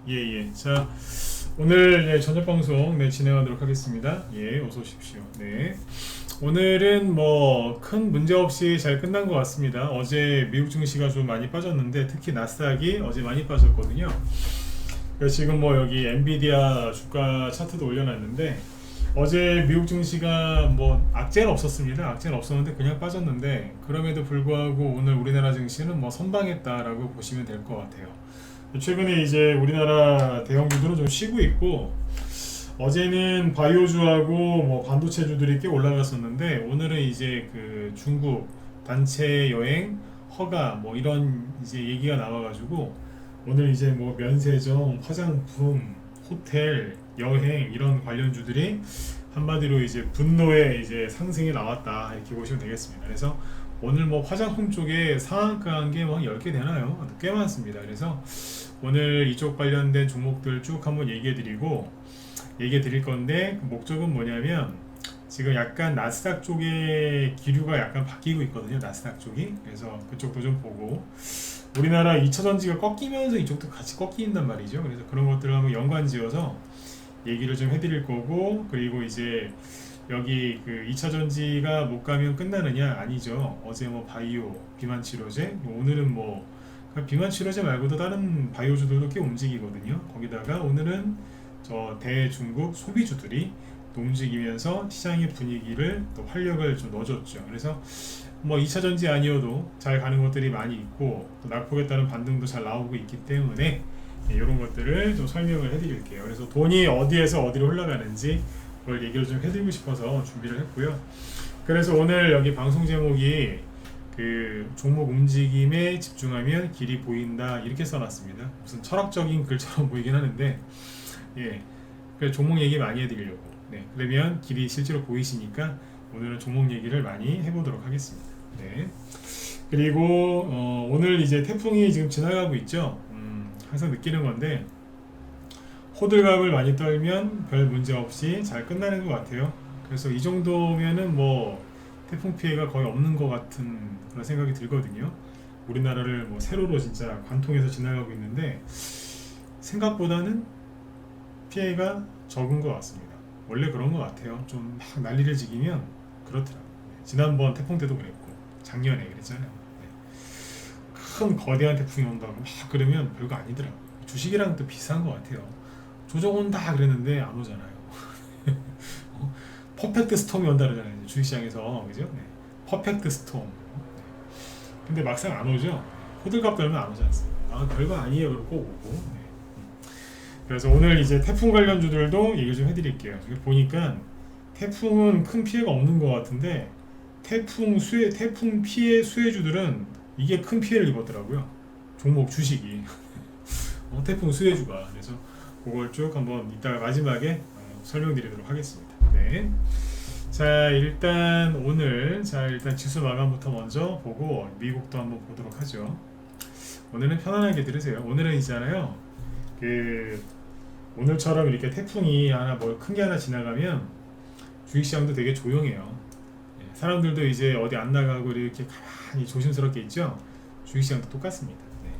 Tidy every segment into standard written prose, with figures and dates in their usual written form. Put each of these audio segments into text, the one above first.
예. 자, 오늘 저녁 방송 진행하도록 하겠습니다. 예, 어서 오십시오. 네. 오늘은 뭐 큰 문제 없이 잘 끝난 것 같습니다. 어제 미국 증시가 좀 많이 빠졌는데 특히 나스닥이 어제 많이 빠졌거든요. 그래서 지금 뭐 여기 엔비디아 주가 차트도 올려놨는데 어제 미국 증시가 뭐 악재는 없었습니다. 악재는 없었는데 그냥 빠졌는데 그럼에도 불구하고 오늘 우리나라 증시는 뭐 선방했다라고 보시면 될 것 같아요. 최근에 이제 우리나라 대형주들은 좀 쉬고 있고 어제는 바이오주하고 뭐 반도체주들이 꽤 올라갔었는데 오늘은 이제 그 중국 단체 여행 허가 뭐 이런 이제 얘기가 나와가지고 오늘 이제 뭐 면세점, 화장품, 호텔, 여행 이런 관련주들이 한마디로 이제 분노의 이제 상승이 나왔다 이렇게 보시면 되겠습니다. 그래서 오늘 뭐 화장품 쪽에 상한가한 게뭐 10개 되나요? 꽤 많습니다. 그래서 오늘 이쪽 관련된 종목들 쭉 한번 얘기해 드릴 건데 그 목적은 뭐냐면 지금 약간 나스닥 쪽의 기류가 약간 바뀌고 있거든요. 나스닥 쪽이. 그래서 그쪽도 좀 보고 우리나라 2차전지가 꺾이면서 이쪽도 같이 꺾인단 말이죠. 그래서 그런 것들을 한번 연관지어서 얘기를 좀 해드릴 거고 그리고 이제 여기 그 2차전지가 못 가면 끝나느냐? 아니죠. 어제 뭐 바이오, 비만치료제, 오늘은 뭐 비만치료제 말고도 다른 바이오주들도 꽤 움직이거든요. 거기다가 오늘은 저 대중국 소비주들이 또 움직이면서 시장의 분위기를 또 활력을 좀 넣어줬죠. 그래서 뭐 2차전지 아니어도 잘 가는 것들이 많이 있고 또 낙폭에 따른 반등도 잘 나오고 있기 때문에 이런 것들을 좀 설명을 해드릴게요. 그래서 돈이 어디에서 어디로 흘러가는지 그걸 얘기를 좀 해드리고 싶어서 준비를 했고요. 그래서 오늘 여기 방송 제목이 그 종목 움직임에 집중하면 길이 보인다 이렇게 써놨습니다. 무슨 철학적인 글처럼 보이긴 하는데 그 종목 얘기 많이 해드리려고. 네, 그러면 길이 실제로 보이시니까 오늘은 종목 얘기를 많이 해보도록 하겠습니다. 네. 그리고 오늘 이제 태풍이 지금 지나가고 있죠. 항상 느끼는 건데 호들갑을 많이 떨면 별 문제 없이 잘 끝나는 것 같아요. 그래서 이 정도면은 뭐 태풍 피해가 거의 없는 것 같은 그런 생각이 들거든요. 우리나라를 뭐 세로로 진짜 관통해서 지나가고 있는데 생각보다는 피해가 적은 것 같습니다. 원래 그런 것 같아요. 좀 막 난리를 지기면 그렇더라고요. 지난번 태풍 때도 그랬고 작년에 그랬잖아요. 큰 거대한 태풍이 온다고 막 그러면 별거 아니더라고요. 주식이랑 또 비슷한 것 같아요. 조정 온다 그랬는데 안 오잖아요. 퍼펙트 스톰이 온다 그러잖아요. 주식시장에서 그죠? 네. 퍼펙트 스톰. 네. 근데 막상 안 오죠. 호들갑 떨면 안 오지 않습니까? 아 별거 아니에요. 그러고 꼭 오고. 네. 그래서 오늘 이제 태풍 관련주들도 얘기 좀 해드릴게요. 보니까 태풍은 큰 피해가 없는 것 같은데 태풍 피해 수혜주들은 이게 큰 피해를 입었더라고요. 종목 주식이 태풍 수혜주가. 그래서 그걸 쭉 한번 이따가 마지막에 설명드리도록 하겠습니다. 네. 자 일단 일단 지수 마감부터 먼저 보고 미국도 한번 보도록 하죠. 오늘은 편안하게 들으세요. 오늘은 있잖아요. 그 오늘처럼 이렇게 태풍이 하나 뭐 큰 게 하나 지나가면 주식시장도 되게 조용해요. 사람들도 이제 어디 안 나가고 이렇게 가만히 조심스럽게 있죠. 주식시장도 똑같습니다. 네.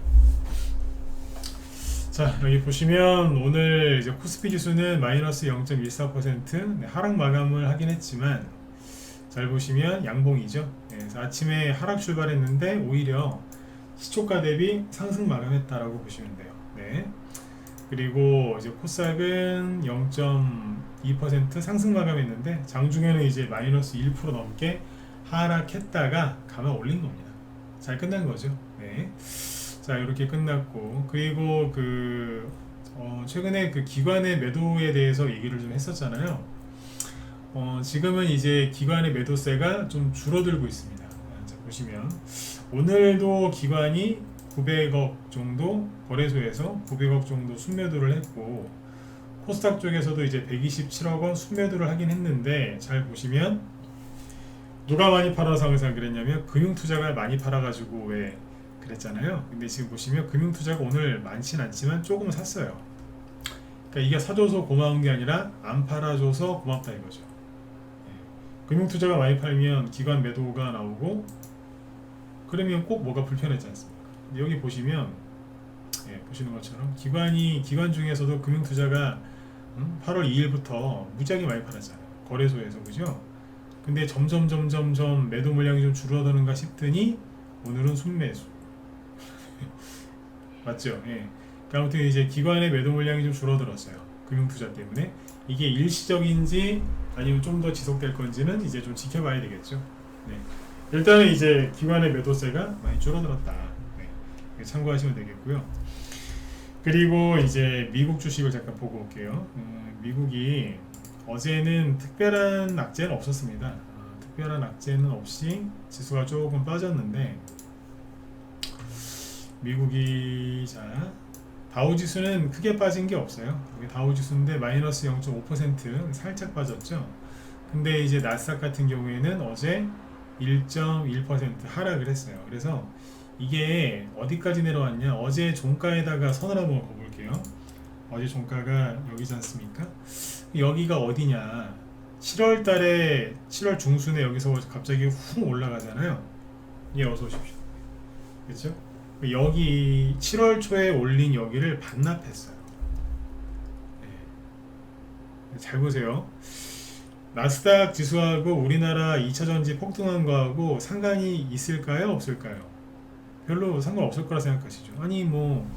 자 여기 보시면 오늘 이제 코스피 지수는 마이너스 0.14% 하락 마감을 하긴 했지만 잘 보시면 양봉이죠. 그래서 아침에 하락 출발했는데 오히려 시초가 대비 상승 마감했다라고 보시면 돼요. 네. 그리고 이제 코스닥은 0.2% 상승 마감했는데 장중에는 이제 마이너스 1% 넘게 하락했다가 감아 올린 겁니다. 잘 끝난 거죠. 네. 자 이렇게 끝났고 그리고 최근에 그 기관의 매도에 대해서 얘기를 좀 했었잖아요. 지금은 이제 기관의 매도세가 좀 줄어들고 있습니다. 자, 보시면 오늘도 기관이 900억 정도 거래소에서 900억 정도 순매도를 했고 코스닥 쪽에서도 이제 127억 원 순매도를 하긴 했는데 잘 보시면 누가 많이 팔아서 항상 그랬냐면 금융투자가 많이 팔아가지고 왜 그랬잖아요. 근데 지금 보시면 금융투자가 오늘 많진 않지만 조금 샀어요. 그러니까 이게 사줘서 고마운 게 아니라 안 팔아줘서 고맙다 이거죠. 금융투자가 많이 팔면 기관 매도가 나오고 그러면 꼭 뭐가 불편하지 않습니까? 여기 보시면 예, 보시는 것처럼 기관 중에서도 금융투자가 8월 2일부터 무지하게 많이 팔았잖아요. 거래소에서 그죠? 근데 점점 매도 물량이 좀 줄어드는가 싶더니 오늘은 순매수. 맞죠? 예. 그러니까 아무튼 이제 기관의 매도 물량이 좀 줄어들었어요. 금융투자 때문에. 이게 일시적인지 아니면 좀 더 지속될 건지는 이제 좀 지켜봐야 되겠죠. 네. 일단은 이제 기관의 매도세가 많이 줄어들었다. 네. 참고하시면 되겠고요. 그리고 이제 미국 주식을 잠깐 보고 올게요. 미국이 어제는 특별한 악재는 없었습니다. 특별한 악재는 없이 지수가 조금 빠졌는데 미국이 다우지수는 크게 빠진 게 없어요. 다우지수인데 마이너스 0.5% 살짝 빠졌죠. 근데 이제 나스닥 같은 경우에는 어제 1.1% 하락을 했어요. 그래서 이게 어디까지 내려왔냐? 어제 종가에다가 선을 한번 그어볼게요. 어제 종가가 여기지 않습니까? 여기가 어디냐? 7월 달에 7월 중순에 여기서 갑자기 훅 올라가잖아요. 예, 어서 오십시오. 그렇죠? 여기 7월 초에 올린 여기를 반납했어요. 네. 잘 보세요. 나스닥 지수하고 우리나라 2차전지 폭등한 거하고 상관이 있을까요? 없을까요? 별로 상관없을 거라 생각하시죠. 아니 뭐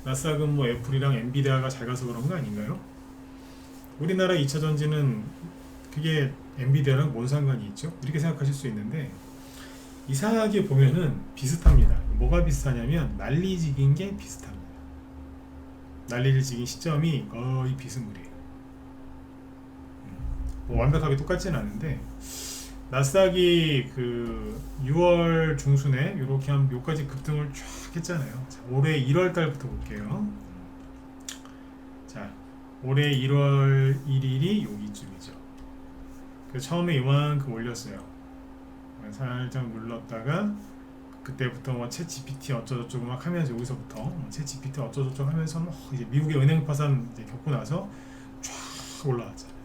나스닥은 뭐 애플이랑 엔비디아가 잘 가서 그런 거 아닌가요? 우리나라 2차전지는 그게 엔비디아랑 뭔 상관이 있죠? 이렇게 생각하실 수 있는데 이상하게 보면은 비슷합니다. 뭐가 비슷하냐면 난리지긴 게 비슷합니다. 난리를 지긴 시점이 거의 비스무리해요. 뭐 완벽하게 똑같지는 않은데 나스닥이 그 6월 중순에 이렇게 한 요까지 급등을 쫙 했잖아요. 자, 올해 1월 달부터 볼게요. 자, 올해 1월 1일이 여기쯤이죠. 처음에 이만큼 올렸어요. 살짝 눌렀다가 그때부터 뭐 챗 GPT 어쩌고저쩌고 막 하면서 여기서부터 챗 GPT 어쩌고저쩌고 하면서 이제 미국의 은행 파산 이제 겪고 나서 쫙 올라왔잖아요.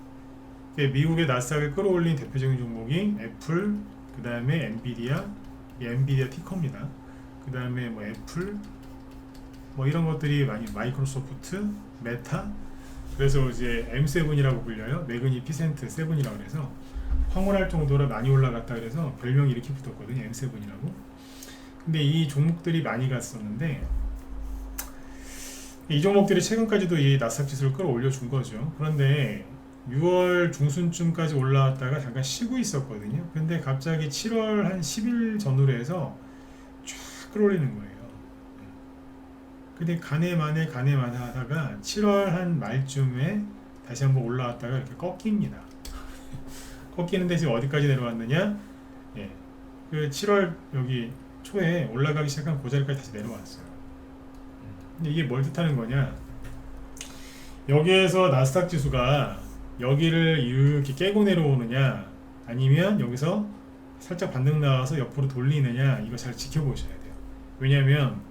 미국의 나스닥을 끌어올린 대표적인 종목이 애플, 그 다음에 엔비디아, 엔비디아 티커입니다. 그 다음에 뭐 애플, 뭐 이런 것들이 많이 마이크로소프트, 메타. 그래서 이제 M7이라고 불려요. 매그니피센트 7이라고 그래서 황홀할 정도로 많이 올라갔다 그래서 별명이 이렇게 붙었거든요. M7이라고. 근데 이 종목들이 많이 갔었는데 이 종목들이 최근까지도 이 나스닥 지수를 끌어올려 준 거죠. 그런데 6월 중순쯤까지 올라왔다가 잠깐 쉬고 있었거든요. 근데 갑자기 7월 한 10일 전후로 해서 쫙 끌어올리는 거예요. 근데 가네 마네 하다가 7월 한 말쯤에 다시 한번 올라왔다가 이렇게 꺾입니다. 꺾이는데 지금 어디까지 내려왔느냐? 예, 그 7월 여기 초에 올라가기 시작한 그 자리까지 다시 내려왔어요. 근데 이게 뭘 뜻하는 거냐? 여기에서 나스닥 지수가 여기를 이렇게 깨고 내려오느냐 아니면 여기서 살짝 반등 나와서 옆으로 돌리느냐 이거 잘 지켜보셔야 돼요. 왜냐하면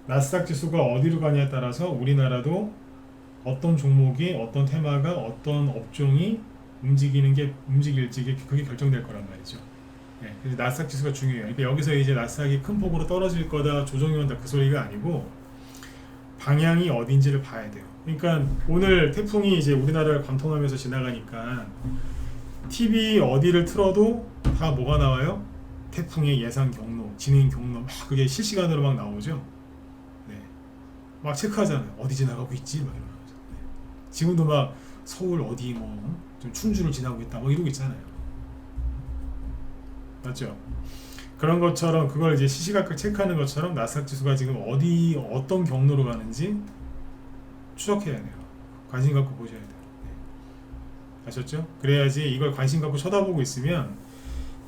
나스닥 지수가 어디로 가냐에 따라서 우리나라도 어떤 종목이 어떤 테마가 어떤 업종이 움직일지 그게 결정될 거란 말이죠. 네, 그래서 나스닥 지수가 중요해요. 그러니까 여기서 이제 나스닥이 큰 폭으로 떨어질 거다 조정이 온다 그 소리가 아니고 방향이 어딘지를 봐야 돼요. 그러니까 오늘 태풍이 이제 우리나라를 관통하면서 지나가니까 TV 어디를 틀어도 다 뭐가 나와요? 태풍의 예상 경로, 진행 경로 막 그게 실시간으로 막 나오죠. 네, 막 체크하잖아요. 어디 지나가고 있지? 막 이러면서. 네. 지금도 막 서울 어디 뭐 좀 춘주를 지나고 있다 뭐 이러고 있잖아요. 맞죠? 그런 것처럼 그걸 이제 시시각각 체크하는 것처럼 나스닥 지수가 지금 어떤 경로로 가는지 추적해야 돼요. 관심 갖고 보셔야 돼요. 네. 아셨죠? 그래야지 이걸 관심 갖고 쳐다보고 있으면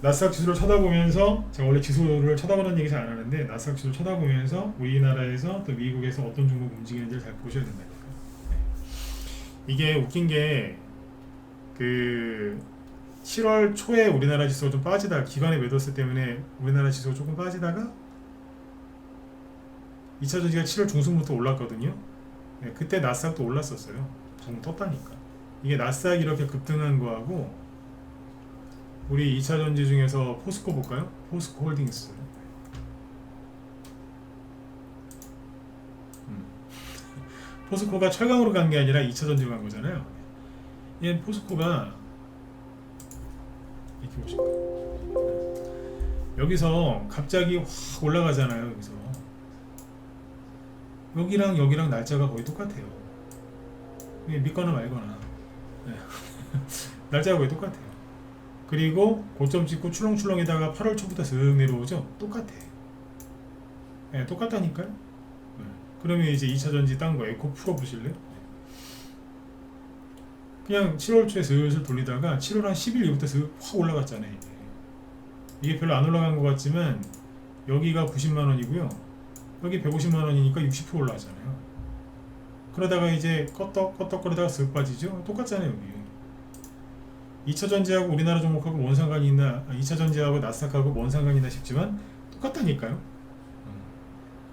나스닥 지수를 쳐다보면서 제가 원래 지수를 쳐다보는 얘기 잘 안 하는데 나스닥 지수를 쳐다보면서 우리나라에서 또 미국에서 어떤 종목 움직이는지를 잘 보셔야 된다니까. 네. 이게 웃긴 게 그 7월 초에 우리나라 지수가 좀 빠지다가 기관의 매도세 때문에 우리나라 지수가 조금 빠지다가 2차전지가 7월 중순부터 올랐거든요. 네, 그때 나스닥도 올랐었어요. 조금 떴다니까. 이게 나스닥이 이렇게 급등한 거하고 우리 2차전지 중에서 포스코 볼까요? 포스코 홀딩스. 포스코가 철강으로 간 게 아니라 2차 전지로 간 거잖아요. 얘 포스코가 이렇게 보실까? 여기서 갑자기 확 올라가잖아요. 여기서 여기랑 여기랑 날짜가 거의 똑같아요. 믿거나 말거나. 네. 날짜가 거의 똑같아요. 그리고 고점 찍고 출렁출렁에다가 8월 초부터 슥 내려오죠. 똑같아. 네, 똑같다니까요. 네. 그러면 이제 2차 전지 딴 거 에코 풀어 보실래요? 그냥 7월 초에 슬슬 돌리다가 7월 한 10일 이후부터 슥 확 올라갔잖아요. 이게 별로 안 올라간 것 같지만 여기가 90만원이고요. 여기 150만원이니까 60% 올라가잖아요. 그러다가 이제 껐덕거리다가 슥 빠지죠. 똑같잖아요. 여기 2차전지하고 우리나라 종목하고 뭔 상관이 있나, 2차전지하고 나스닥하고 뭔 상관이 있나 싶지만 똑같다니까요.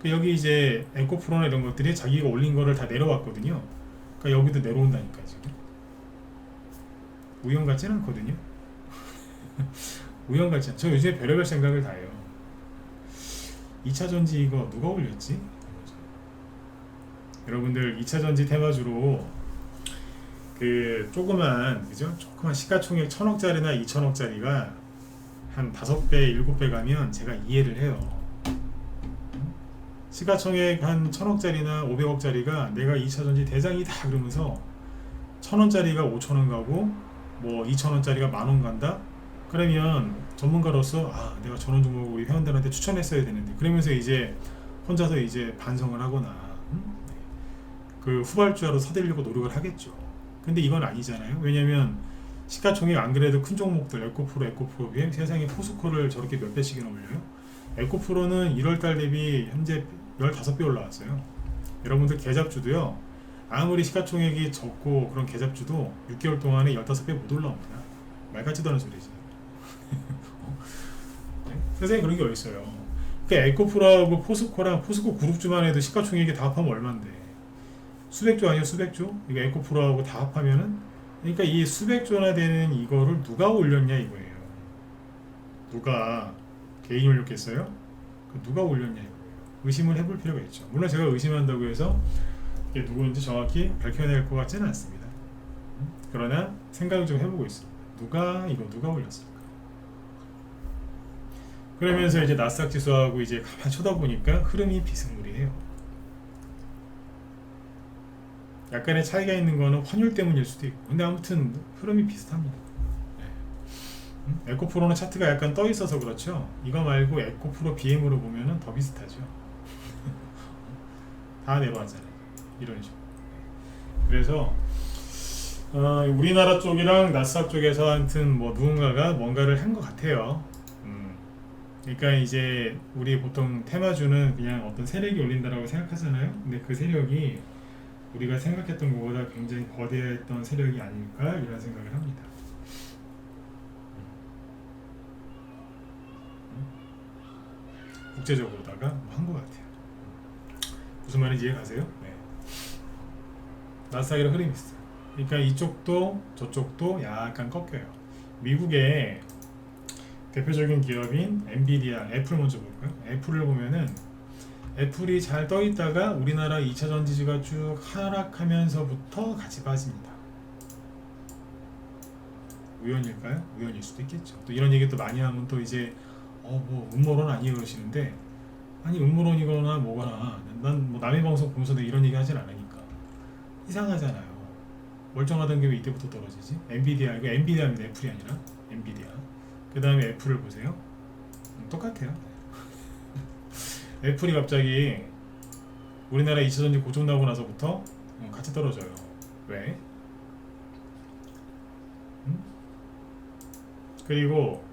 여기 이제 에코프로나 이런 것들이 자기가 올린 거를 다 내려왔거든요. 그러니까 여기도 내려온다니까 지금. 우연 같지는 않거든요. 우연 같지 않죠. 저 요즘에 별의별 생각을 다 해요. 2차전지 이거 누가 올렸지? 여러분들 2차전지 테마주로 그 조그만, 그죠? 조그만 시가총액 1000억짜리나 2000억짜리가 한 5배, 7배 가면 제가 이해를 해요. 시가총액 한 1000억짜리나 500억짜리가 내가 2차전지 대장이다 그러면서 1000원짜리가 5000원 가고 뭐 2000원짜리가 10,000원 간다? 그러면 전문가로서 내가 저런 종목을 우리 회원들한테 추천했어야 되는데, 그러면서 이제 혼자서 이제 반성을 하거나 그 후발주자로 서대려고 노력을 하겠죠. 근데 이건 아니잖아요. 왜냐면 시가총액 안 그래도 큰 종목들 에코프로 비해 세상에 포스코를 저렇게 몇 배씩이나 올려요. 에코프로는 1월달 대비 현재 15배 올라왔어요. 여러분들 계잡주도요, 아무리 시가총액이 적고 그런 계잡주도 6개월 동안에 15배 못 올라옵니다. 말 같지도 않은 소리지. 세상에 그런 게 어딨어요. 그러니까 에코프로하고 포스코랑 포스코 그룹주만 해도 시가총액이 다 합하면 얼만데, 수백조 아니요, 수백조? 이거 에코프로하고 다 합하면은, 그러니까 이 수백조나 되는 이거를 누가 올렸냐 이거예요. 누가 개인이 올렸겠어요? 누가 올렸냐 이거예요. 의심을 해볼 필요가 있죠. 물론 제가 의심한다고 해서 이게 누구인지 정확히 밝혀낼 것 같지는 않습니다. 그러나 생각을 좀 해보고 있습니다. 누가 올렸을까? 그러면서 이제 나스닥 지수하고 이제 가만히 쳐다보니까 흐름이 비스무리해요. 약간의 차이가 있는 거는 환율 때문일 수도 있고, 근데 아무튼 흐름이 비슷합니다. 에코프로는 차트가 약간 떠 있어서 그렇죠. 이거 말고 에코프로 BM으로 보면은 더 비슷하죠. 다 내려왔잖아요. 이런 식으로. 그래서 우리나라 쪽이랑 나스닥 쪽에서 하여튼 뭐 누군가가 뭔가를 한 것 같아요. 그러니까 이제 우리 보통 테마주는 그냥 어떤 세력이 올린다라고 생각하잖아요. 근데 그 세력이 우리가 생각했던 것보다 굉장히 거대했던 세력이 아닐까 이런 생각을 합니다. 국제적으로다가 한 것 같아요. 무슨 말인지 이해 가세요? 네. 나스닥이랑 흐름이 있어요. 그러니까 이쪽도 저쪽도 약간 꺾여요. 미국의 대표적인 기업인 엔비디아, 애플 먼저 볼까요? 애플을 보면은 애플이 잘 떠 있다가 우리나라 2차 전지주가 쭉 하락하면서부터 같이 빠집니다. 우연일까요? 우연일 수도 있겠죠. 또 이런 얘기 또 많이 하면 또 이제 뭐 음모론 아니에요 그러시는데, 아니 음모론이거나 뭐거나 난 뭐 남의 방송 보면서 내가 이런 얘기 하진 않으니까 이상하잖아요. 멀쩡하던 게 왜 이때부터 떨어지지? 엔비디아, 이거 엔비디아입니다. 애플이 아니라 엔비디아. 그 다음에 애플을 보세요. 똑같아요. 애플이 갑자기 우리나라 2차전지 고점 나오고 나서부터 같이 떨어져요. 왜? 그리고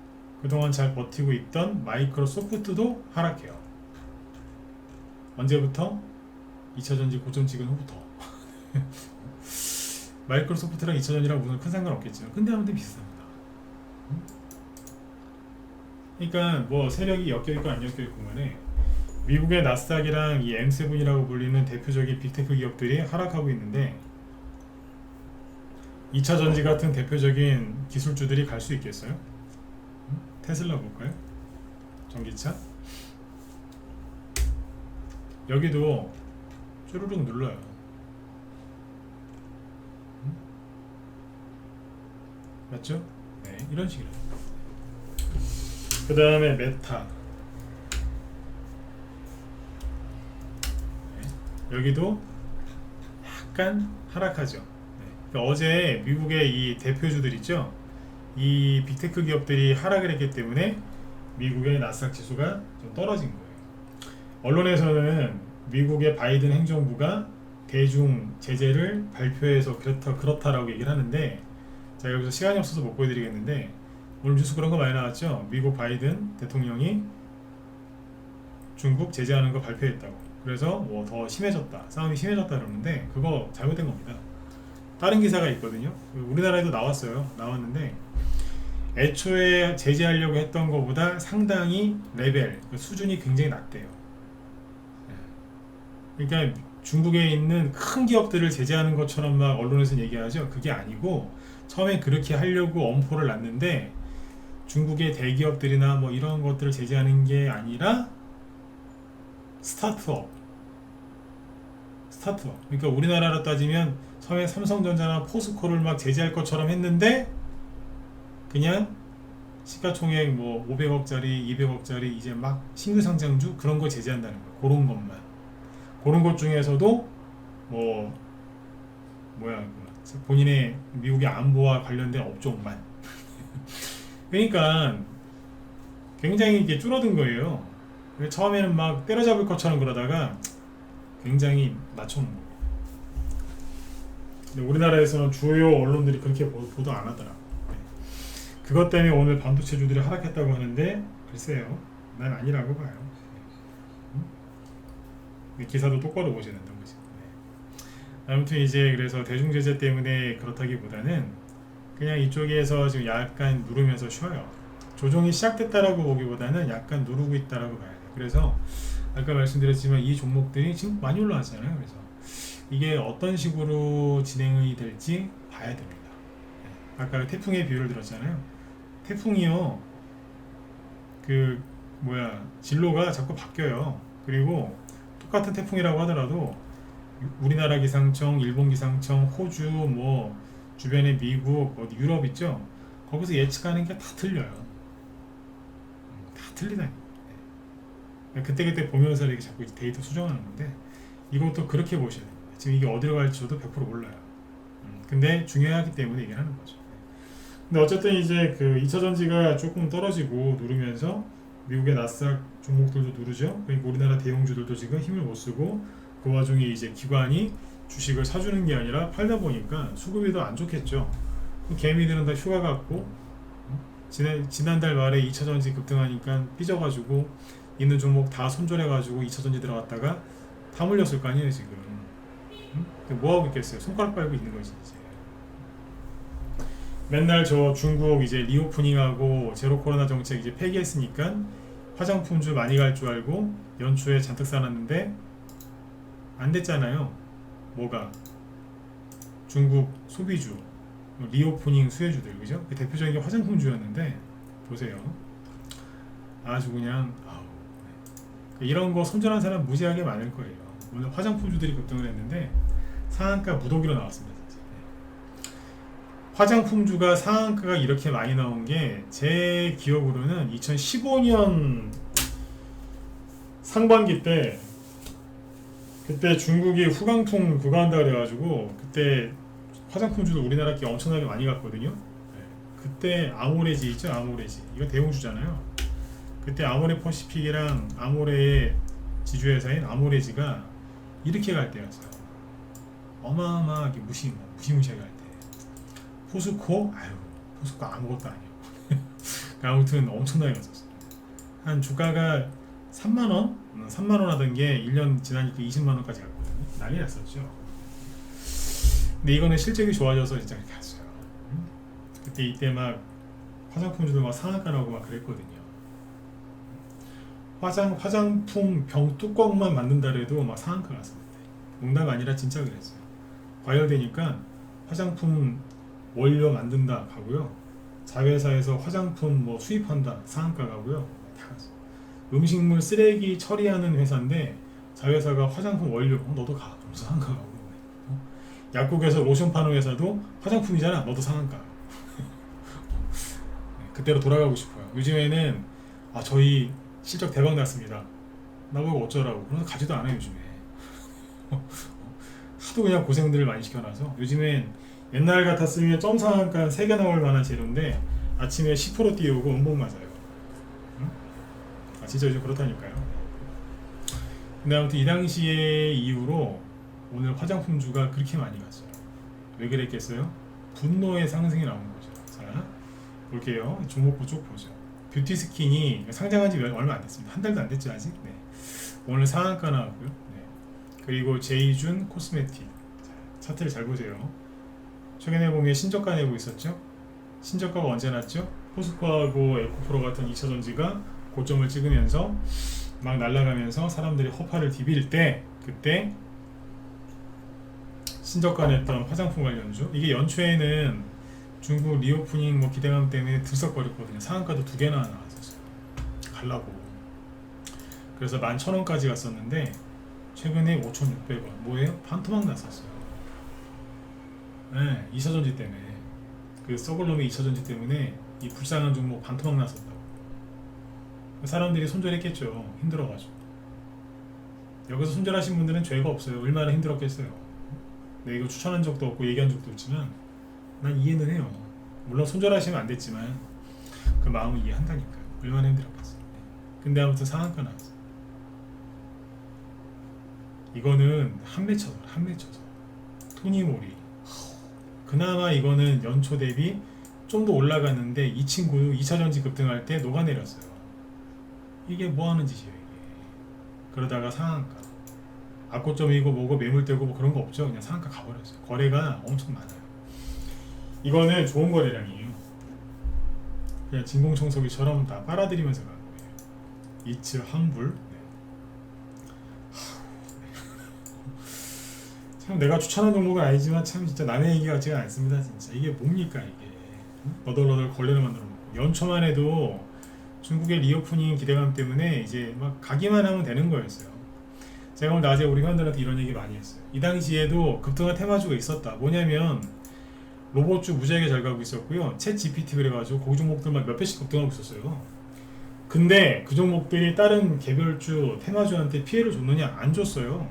그동안 잘 버티고 있던 마이크로소프트도 하락해요. 언제부터? 2차전지 고점 찍은 후부터. 마이크로소프트랑 2차전지랑 무슨 큰 상관 없겠지만 근데 아무튼 비슷합니다. 그러니까 뭐 세력이 엮여있고 안 엮여있고 간에 미국의 나스닥이랑 이 M7이라고 불리는 대표적인 빅테크 기업들이 하락하고 있는데, 2차전지 같은 대표적인 기술주들이 갈 수 있겠어요? 테슬라 볼까요? 전기차? 여기도 쭈르륵 눌러요. 맞죠? 네, 이런 식으로. 그 다음에 메타. 네, 여기도 약간 하락하죠. 네, 그러니까 어제 미국의 이 대표주들 있죠? 이 빅테크 기업들이 하락을 했기 때문에 미국의 나스닥 지수가 좀 떨어진 거예요. 언론에서는 미국의 바이든 행정부가 대중 제재를 발표해서 그렇다라고 얘기를 하는데, 제가 여기서 시간이 없어서 못 보여드리겠는데, 오늘 뉴스 그런 거 많이 나왔죠. 미국 바이든 대통령이 중국 제재하는 거 발표했다고. 그래서 뭐 더 심해졌다, 싸움이 심해졌다 그러는데 그거 잘못된 겁니다. 다른 기사가 있거든요. 우리나라에도 나왔는데 애초에 제재하려고 했던 것보다 상당히 레벨, 수준이 굉장히 낮대요. 그러니까 중국에 있는 큰 기업들을 제재하는 것처럼 막 언론에서 얘기하죠. 그게 아니고 처음에 그렇게 하려고 엄포를 놨는데 중국의 대기업들이나 뭐 이런 것들을 제재하는 게 아니라 스타트업. 그러니까 우리나라로 따지면 처음에 삼성전자나 포스코를 막 제재할 것처럼 했는데 그냥 시가총액 뭐 500억짜리, 200억짜리 이제 막 신규 상장주 그런 거 제재한다는 거예요. 그런 것만. 그런 것 중에서도 본인의 미국의 안보와 관련된 업종만. 그러니까 굉장히 이게 줄어든 거예요. 처음에는 막 때려잡을 것처럼 그러다가 굉장히 낮춰놓은 거예요. 근데 우리나라에서는 주요 언론들이 그렇게 보도 안 하더라고요. 네. 그것 때문에 오늘 반도체주들이 하락했다고 하는데 글쎄요, 난 아니라고 봐요. 기사도 똑바로 보셔야 된다는 거지. 네. 아무튼 이제 그래서 대중제재 때문에 그렇다기보다는 그냥 이쪽에서 지금 약간 누르면서 쉬어요. 조정이 시작됐다라고 보기보다는 약간 누르고 있다라고 봐야 돼요. 그래서 아까 말씀드렸지만 이 종목들이 지금 많이 올라왔잖아요. 그래서 이게 어떤 식으로 진행이 될지 봐야 됩니다. 네. 아까 태풍의 비유를 들었잖아요. 태풍이요, 진로가 자꾸 바뀌어요. 그리고 똑같은 태풍이라고 하더라도 우리나라 기상청, 일본 기상청, 호주, 뭐 주변에 미국, 어디 유럽 있죠? 거기서 예측하는 게 다 틀려요. 다 틀리다니. 그때그때 보면서 이렇게 자꾸 데이터 수정하는 건데 이것도 그렇게 보셔야 됩니다. 지금 이게 어디로 갈지 저도 100% 몰라요. 근데 중요하기 때문에 얘기를 하는 거죠. 근데 어쨌든 이제 그 2차전지가 조금 떨어지고 누르면서 미국의 나스닥 종목들도 누르죠. 그러니까 우리나라 대형주들도 지금 힘을 못 쓰고 그 와중에 이제 기관이 주식을 사주는 게 아니라 팔다 보니까 수급이 더 안 좋겠죠. 개미들은 다 휴가 갔고 지난달 말에 2차전지 급등하니까 삐져가지고 있는 종목 다 손절해가지고 2차전지 들어갔다가 다 물렸을 거 아니에요 지금. 뭐하고 있겠어요. 손가락 빨고 있는 거지 이제. 맨날 저 중국 이제 리오프닝하고 제로 코로나 정책 이제 폐기했으니까 화장품주 많이 갈 줄 알고 연초에 잔뜩 사놨는데 안 됐잖아요. 뭐가 중국 소비주 리오프닝 수혜주들, 그죠? 그 대표적인 게 화장품주였는데 보세요. 아주 그냥 이런 거 손절한 사람 무지하게 많을 거예요. 오늘 화장품주들이 급등을 했는데 상한가 무더기로 나왔습니다. 화장품주가 상한가가 이렇게 많이 나온 게 제 기억으로는 2015년 상반기 때 그때 중국이 후강풍 그거 한다 그래가지고 그때 화장품주도 우리나라 게 엄청나게 많이 갔거든요. 그때 아모레지 있죠? 아모레지 이거 대형주잖아요. 그때 아모레 퍼시픽이랑 아모레의 지주회사인 아모레지가 이렇게 갈 때였어요. 어마어마하게 무시무시하게 갈 때. 포스코? 포스코 아무것도 아니에요. 아무튼 엄청나게 갔었어요. 한 주가가 3만원? 3만원 하던 게 1년 지나니까 20만원까지 갔거든요. 난리 났었죠. 근데 이거는 실적이 좋아져서 진짜 그렇게 갔어요. 그때 이때 막 화장품주도 막 상한가 나고 막 그랬거든요. 화장품 병 뚜껑만 만든다 해도 막 상한가 갔습니다. 농담 아니라 진짜 그랬어요. 과열되니까 화장품 원료 만든다 가고요. 자회사에서 화장품 뭐 수입한다 상한가 가고요. 다 갔어요. 음식물 쓰레기 처리하는 회사인데 자회사가 화장품 원료 너도 가. 상한가 가고. 약국에서 로션 파는 회사도 화장품이잖아. 너도 상한가. 그때로 돌아가고 싶어요. 요즘에는 저희 실적 대박 났습니다. 나보고 어쩌라고. 그래서 가지도 않아요 요즘에. 하도 그냥 고생들을 많이 시켜놔서 요즘엔 옛날 같았으면 점 상한가 3개 나올 만한 재료인데 아침에 10% 뛰어오고 음봉 맞아요. 응? 진짜 요즘 그렇다니까요. 근데 아무튼 이 당시에 이후로 오늘 화장품주가 그렇게 많이 갔어요. 왜 그랬겠어요? 분노의 상승이 나온 거죠. 자, 볼게요. 종목부 쭉 보죠. 뷰티 스킨이 상장한 지 얼마 안 됐습니다. 한 달도 안 됐죠 아직. 네. 오늘 상한가 나왔고요. 네. 그리고 제이준 코스메틱. 자, 차트를 잘 보세요. 최근에 보면 신저가 내고 있었죠. 신저가가 언제 났죠? 포스코하고 에코프로 같은 2차전지가 고점을 찍으면서 막 날아가면서 사람들이 허파를 디빌 때 그때 신저가 냈던 화장품 관련주. 이게 연초에는 중국 리오프닝 기대감 때문에 들썩거렸거든요. 상한가도 2개나 나왔었어요. 갈라고. 그래서 11,000원까지 갔었는데 최근에 5,600원. 뭐예요? 반토막 났었어요. 네, 2차전지 때문에. 그 썩을 놈의 2차전지 때문에 이 불쌍한 종목 반토막 났었다고. 사람들이 손절했겠죠. 힘들어가지고. 여기서 손절하신 분들은 죄가 없어요. 얼마나 힘들었겠어요. 네, 이거 추천한 적도 없고 얘기한 적도 없지만 난 이해는 해요. 물론 손절하시면 안 됐지만 그 마음을 이해한다니까요. 얼마나 힘들었겠어요. 근데 아무튼 상한가 나왔어요. 이거는 한매쳐서 토니모리. 그나마 이거는 연초 대비 좀 더 올라갔는데 이 친구 2차전지 급등할 때 녹아내렸어요. 이게 뭐하는 짓이에요 이게. 그러다가 상한가 악고점이고 뭐고 매물되고 뭐 그런 거 없죠. 그냥 상한가 가버렸어요. 거래가 엄청 많아요. 이거는 좋은 거래량이에요. 그냥 진공청소기처럼 다 빨아들이면서 가는 거예요. 이츠 환불. 네. 참 내가 추천한 종목은 아니지만 참 진짜 남의 얘기 같지가 않습니다. 진짜 이게 뭡니까 이게. 너덜너덜 걸레를 만들어 놓고 연초만 해도 중국의 리오프닝 기대감 때문에 이제 막 가기만 하면 되는 거였어요. 제가 오늘 낮에 우리 회원들한테 이런 얘기 많이 했어요. 이 당시에도 급등한 테마주가 있었다. 뭐냐면 로봇주 무지하게 잘 가고 있었고요. 챗 GPT 그래가지고 고그 종목들만 몇 배씩 급등하고 있었어요. 근데 그 종목들이 다른 개별주 테마주한테 피해를 줬느냐? 안 줬어요.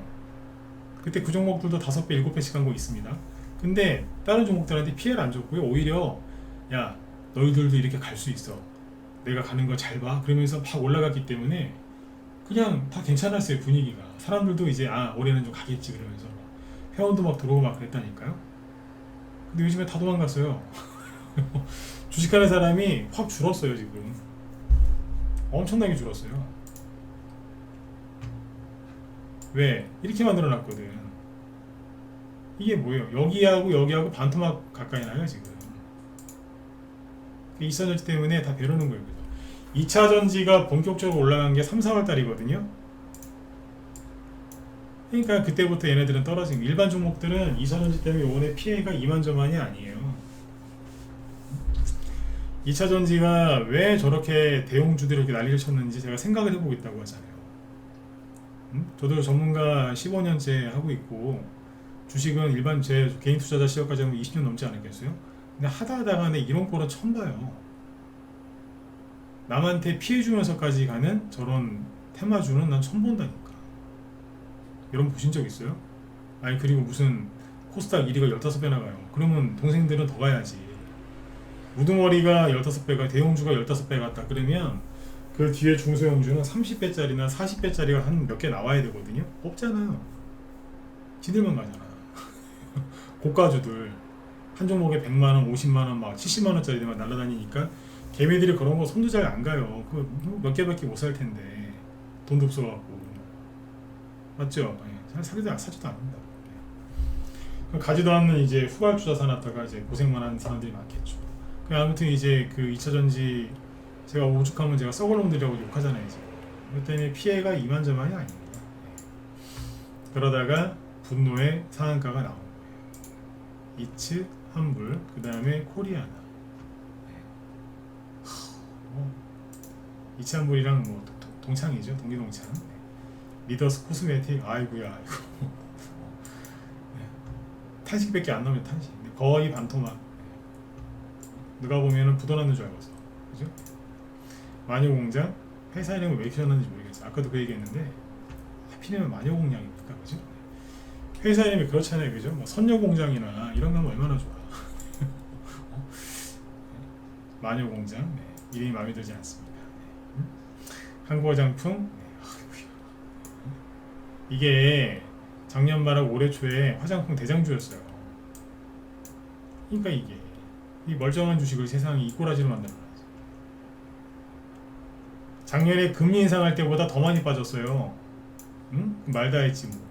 그때 그 종목들도 5배, 7배씩 간 거 있습니다. 근데 다른 종목들한테 피해를 안 줬고요. 오히려 야 너희들도 이렇게 갈 수 있어. 내가 가는 거 잘 봐. 그러면서 막 올라갔기 때문에 그냥 다 괜찮았어요. 분위기가. 사람들도 이제 올해는 좀 가겠지 그러면서 회원도 막 들어오고 막 그랬다니까요. 근데 요즘에 다 도망갔어요. 주식하는 사람이 확 줄었어요 지금. 엄청나게 줄었어요. 왜? 이렇게 만들어놨거든. 이게 뭐예요? 여기하고 반토막 가까이 나요 지금. 2차전지 때문에 다 배려는 거예요. 2차전지가 본격적으로 올라간 게 3, 4월 달이거든요. 그러니까 그때부터 얘네들은 떨어진 거예요. 일반 종목들은 2차전지 때문에 요번에 피해가 이만저만이 아니에요. 2차전지가 왜 저렇게 대형주들이 이렇게 난리를 쳤는지 제가 생각을 해보고 있다고 하잖아요. 저도 전문가 15년째 하고 있고 주식은 일반 제 개인 투자자 시절까지 하면 20년 넘지 않았겠어요? 근데 하다하다가 이런 꼴은 처음 봐요. 남한테 피해주면서까지 가는 저런 테마주는 난 처음 본다니까. 여러분 보신 적 있어요? 아니 그리고 무슨 코스닥 1위가 15배 나가요. 그러면 동생들은 더 가야지. 우두머리가 15배가 대형주가 15배 갔다 그러면 그 뒤에 중소형주는 30배짜리나 40배짜리가 한 몇 개 나와야 되거든요. 없잖아요. 지들만 가잖아. 고가주들 한 종목에 100만원, 50만원, 막 70만원짜리들만 날아다니니까 개미들이 그런 거 손도 잘 안 가요. 그 몇 개밖에 못 살 텐데 돈도 없어갖고. 맞죠? 사지도 않는다. 가지도 않는 이제 후발주자 사놨다가 이제 고생만 하는 사람들이 많겠죠. 아무튼 이제 그 2차전지 제가 오죽하면 제가 썩을 놈들이라고 욕하잖아요. 지금. 그 때문에 피해가 이만저만이 아닙니다. 그러다가 분노의 상한가가 나온 거예요. 이츠, 환불, 그 다음에 코리아나. 이츠 환불이랑 뭐 동창이죠. 동기동창. 리더스 코스메틱. 아이고야. 아이고. 탄식밖에 안 나오면 탄식. 거의 반토막. 누가 보면은 부도났는 줄 알고서. 그죠? 마녀공장 회사 이름을 왜 지었는지 모르겠어요. 아까도 그 얘기했는데 하필이면 마녀공장입니까, 그죠? 회사 이름이 그렇잖아요, 그죠? 뭐 선녀공장이나 이런 거 하면 얼마나 좋아. 마녀공장, 네. 이름이 마음에 들지 않습니다. 네. 한국화장품, 네. 이게 작년 말하고 올해 초에 화장품 대장주였어요. 그러니까 이게 이 멀쩡한 주식을 세상이 이 꼬라지로 만들어놨어요. 작년에 금리 인상할 때보다 더 많이 빠졌어요. 응? 말다 했지 뭐.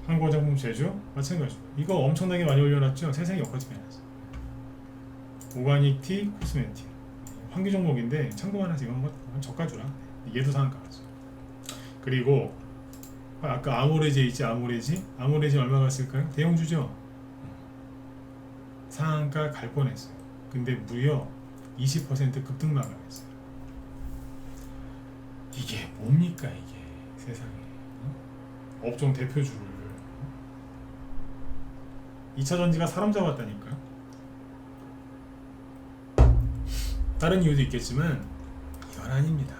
한국화장품 제조 마찬가지고 이거 엄청나게 많이 올려놨죠. 세상에 엇가지게 해놨어요. 오가닉 티 코스메틱 환기 종목인데 참고만 하세요. 이건 뭐 저가주라. 얘도 상한가 봤어. 그리고 아까 아모레지 있지. 아모레지 얼마 갔을까요? 대형주죠. 상한가 갈 뻔했어요. 근데 무려 20% 급등 마감했어요. 이게 뭡니까 이게 세상에. 업종 대표주를 2차전지가 사람 잡았다니까요. 다른 이유도 있겠지만 이건 아닙니다.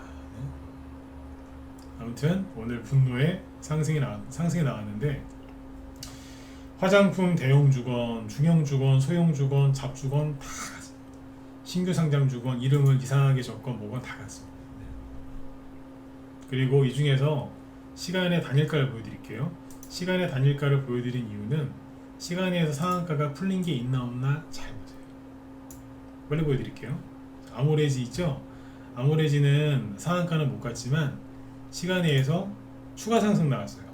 아무튼 오늘 분노의 상승이 나왔는데 화장품 대형주건, 중형주건, 소형주건, 잡주건 다 갔습니다. 신규 상장주건 이름을 이상하게 적건 뭐건 다 갔습니다. 그리고 이 중에서 시간의 단일가를 보여드릴게요. 시간의 단일가를 보여드린 이유는 시간에서 상한가가 풀린 게 있나 없나 잘 보세요. 빨리 보여드릴게요. 아모레지 있죠? 아모레지는 상한가는 못 갔지만 시간에서 추가 상승 나왔어요.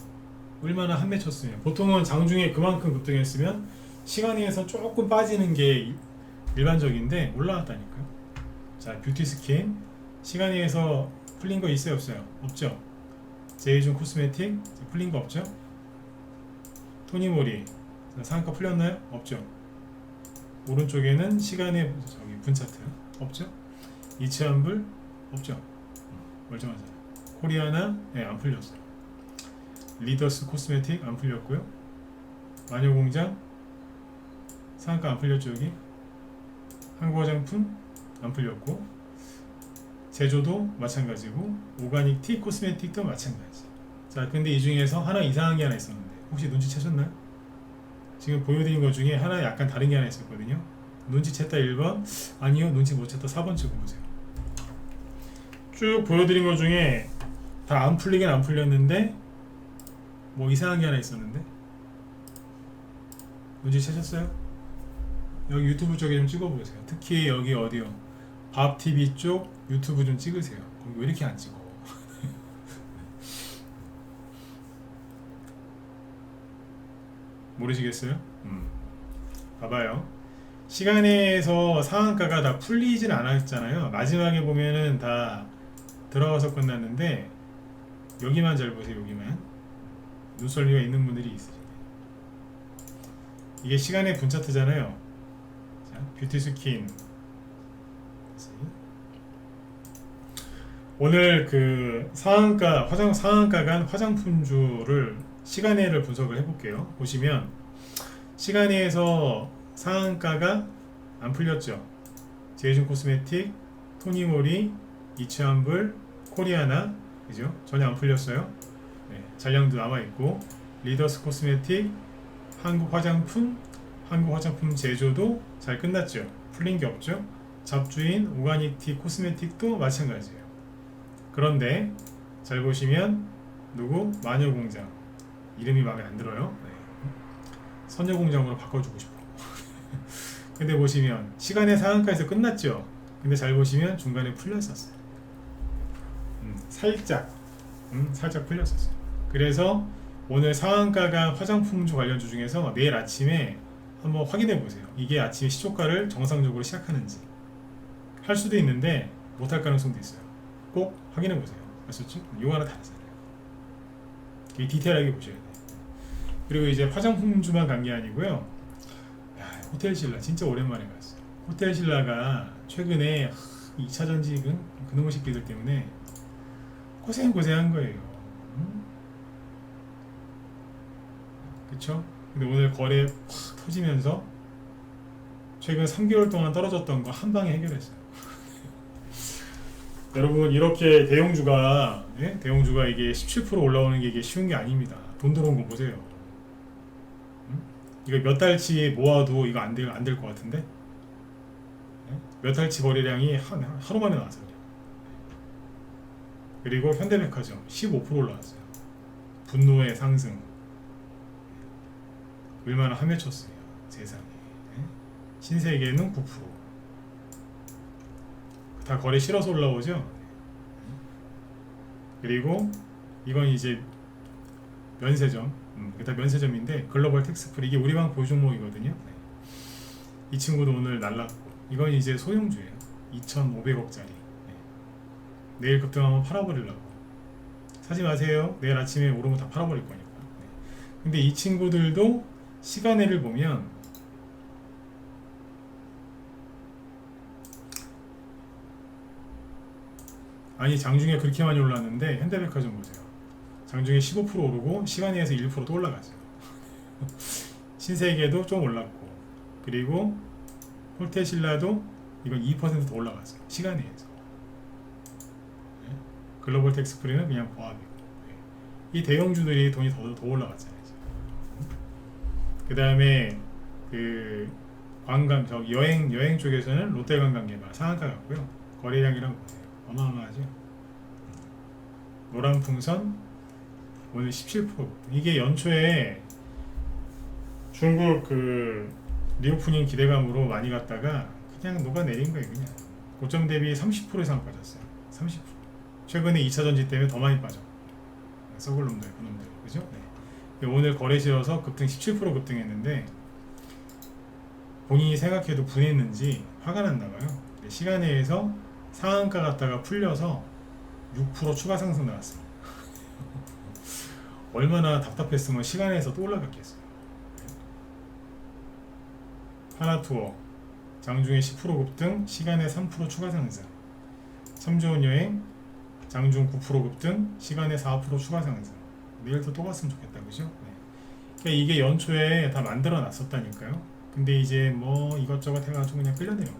얼마나 한 매 쳤으면 보통은 장중에 그만큼 급등했으면 시간에서 조금 빠지는 게 일반적인데 올라왔다니까요. 자, 뷰티스킨 시간에서 풀린 거 있어요 없어요? 없죠. 제이준 코스메틱 풀린 거 없죠. 토니모리 상한가 풀렸나요? 없죠. 오른쪽에는 시간의 저기 분차트 없죠. 이치환불 없죠. 멀쩡하잖아요. 코리아나 네, 안 풀렸어요. 리더스 코스메틱 안 풀렸고요. 마녀공장 상한가 안 풀렸죠. 여기 한국화장품 안 풀렸고 제조도 마찬가지고 오가닉 티 코스메틱도 마찬가지. 자, 근데 이 중에서 하나 이상한 게 하나 있었는데 혹시 눈치채셨나요? 지금 보여드린 것 중에 하나 약간 다른 게 하나 있었거든요. 눈치챘다 1번 아니요 눈치 못 챘다 4번 찍어보세요. 쭉 보여드린 것 중에 다 안 풀리긴 안 풀렸는데 뭐 이상한 게 하나 있었는데 눈치채셨어요? 여기 유튜브 쪽에 좀 찍어보세요. 특히 여기 어디요? 밥TV 쪽 유튜브 좀 찍으세요. 거기 왜 이렇게 안 찍어? 모르시겠어요? 봐봐요. 시간에서 상한가가 다 풀리진 않았잖아요. 마지막에 보면은 다 들어가서 끝났는데 여기만 잘 보세요. 여기만 눈썰미가 있는 분들이 있으시네. 이게 시간의 분차트잖아요. 자, 뷰티스킨 오늘 그 상한가 상한가 간 화장품주를 시간에를 분석을 해볼게요. 보시면 시간에서 상한가가 안 풀렸죠. 제이준 코스메틱, 토니모리, 이치환불, 코리아나 그죠? 전혀 안 풀렸어요. 네, 잔량도 남아있고 리더스 코스메틱, 한국화장품 제조도 잘 끝났죠. 풀린 게 없죠. 잡주인 오가닉티 코스메틱도 마찬가지예요. 그런데 잘 보시면 누구? 마녀공장 이름이 마음에 안 들어요. 네. 선녀공장으로 바꿔주고 싶어. 근데 보시면 시간의 상한가에서 끝났죠. 근데 잘 보시면 중간에 풀렸었어요. 살짝 풀렸었어요. 그래서 오늘 상한가가 화장품주 관련주 중에서 내일 아침에 한번 확인해 보세요. 이게 아침에 시초가를 정상적으로 시작하는지 할 수도 있는데 못할 가능성도 있어요. 꼭 확인해 보세요. 아셨죠? 이거 하나 다르잖아요. 디테일하게 보셔야 돼요. 그리고 이제 화장품주만 간 게 아니고요. 야, 호텔신라 진짜 오랜만에 갔어요. 호텔신라가 최근에 2차전지 그놈의 새끼들 때문에 고생한 거예요. 그쵸? 근데 오늘 거래 확 터지면서 최근 3개월 동안 떨어졌던 거 한 방에 해결했어요. 여러분 이렇게 대형주가 대형주가 이게 17% 올라오는 게 이게 쉬운 게 아닙니다. 돈 들어온 거 보세요. 응? 이거 몇 달치 모아도 이거 안 될 것 같은데 몇 달치 거래량이 하루 만에 나왔어요. 그리고 현대백화점 15% 올라왔어요. 분노의 상승. 얼마나 함해쳤어요. 세상에. 신세계는 9%. 다 거래 실어서 올라오죠. 그리고 이건 이제 면세점. 그다 면세점인데 글로벌 텍스프리 이게 우리방 보유 종목이거든요. 이 친구도 오늘 날랐고 이건 이제 소형주예요. 2,500억짜리. 내일 급등하면 팔아버리려고. 사지 마세요. 내일 아침에 오르면 다 팔아버릴 거니까. 근데 이 친구들도 시간외를 보면 아니 장중에 그렇게 많이 올랐는데 현대백화점 보세요. 장중에 15% 오르고 시간외에서 1%또 올라갔어요. 신세계도 좀 올랐고 그리고 폴테신라도 이건 2%더 올라갔어요. 시간외에서. 글로벌 텍스프리는 그냥 보합이고 이 대형주들이 돈이 더 올라갔잖아요. 그 다음에 그 관광 여행 쪽에서는 롯데관광개발 상한가 같고요. 거래량이랑 보세요. 어마어마하죠. 노란풍선 오늘 17% 이게 연초에 중국 그 리오프닝 기대감으로 많이 갔다가 그냥 녹아내린 거예요. 그냥 고점 대비 30% 이상 빠졌어요. 30%. 최근에 2차전지 때문에 더 많이 빠져. 썩을 놈들, 그놈들, 그죠? 네. 오늘 거래 실어서 급등 17% 급등했는데 본인이 생각해도 분했는지 화가 났나봐요. 시간외에서 상한가 갔다가 풀려서 6% 추가 상승 나왔습니다. 얼마나 답답했으면 시간에서 또 올라갔겠어요. 하나투어 장중에 10% 급등, 시간에 3% 추가 상승. 삼주원 여행 장중 9% 급등, 시간에 4% 추가 상승. 내일도 또 갔으면 좋겠다, 그죠? 네. 그러니까 이게 연초에 다 만들어 놨었다니까요. 근데 이제 뭐 이것저것 해가지고 그냥 끌려내려.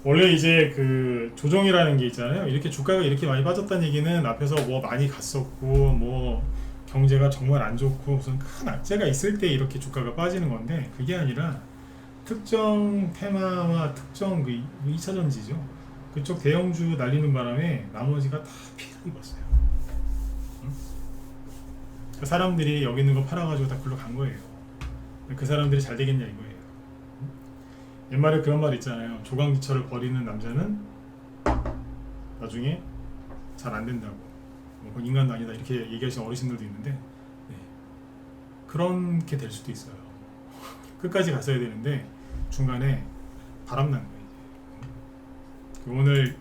원래 이제 그 조정이라는 게 있잖아요. 이렇게 주가가 이렇게 많이 빠졌다는 얘기는 앞에서 뭐 많이 갔었고 뭐 경제가 정말 안 좋고 무슨 큰 악재가 있을 때 이렇게 주가가 빠지는 건데 그게 아니라 특정 테마와 특정 그 2차전지죠. 그쪽 대형주 날리는 바람에 나머지가 다 피해를 입었어요. 응? 그 사람들이 여기 있는 거 팔아가지고 다 글로 간 거예요. 그 사람들이 잘 되겠냐 이거예요. 옛말에 그런 말 있잖아요. 조강지처를 버리는 남자는 나중에 잘 안 된다고. 뭐 그건 인간도 아니다 이렇게 얘기하시는 어르신들도 있는데 네. 그렇게 될 수도 있어요. 끝까지 갔어야 되는데 중간에 바람난 거예요. 오늘